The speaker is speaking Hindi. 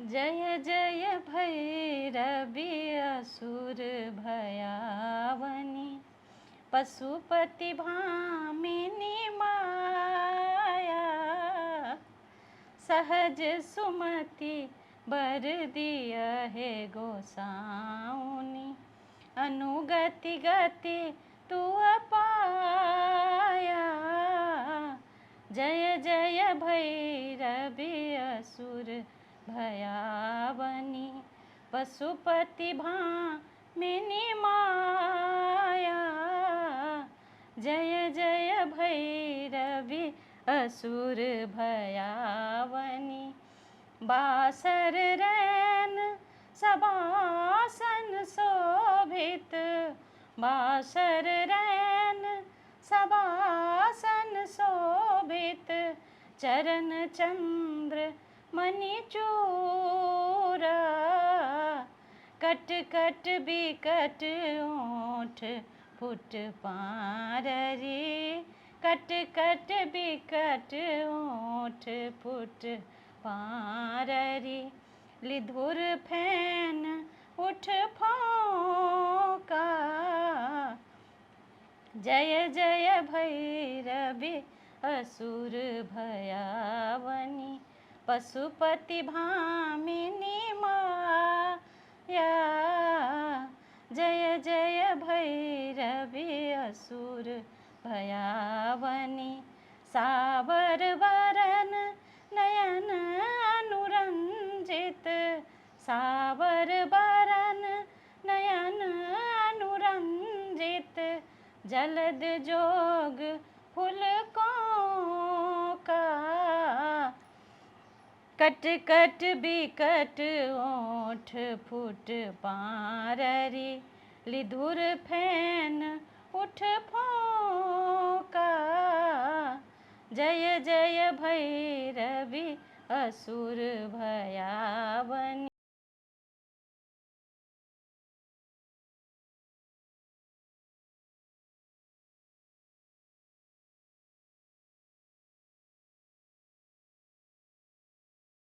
जय जय भैरवी असुर भयावनी, पशुपति भामिनी माया। सहज सुमति बर दिया है गोसाउनी, अनुगति गति तू पाया। जय जय भैरवी असुर भयावनी, पशुपति भामिनी माया। जय जय भैरवी असुर भयावनी, बासर रैन सबासन शोभित, बासर रैन सबासन शोभित, चरण चंद्र मणि चूरा। कट कट बिकट ओठ फुट पाररी, कट कट बिकट ओठ फुट पाररी। लिधुर फैन उठ फौका, जय जय भैरवी असुर भयावनी, पशुपति भामिनी माया। जय जय भैरवी असुर भयावनी, सावर वरन नयन अनुरंजित, सावर वरन नयन अनुरंजित, जलद जोग फुलकों का। कट कट बिकट ओठ फुट पाररी, लिधुर फैन उठ फौका। जय जय भैरवी असुर भयावनी।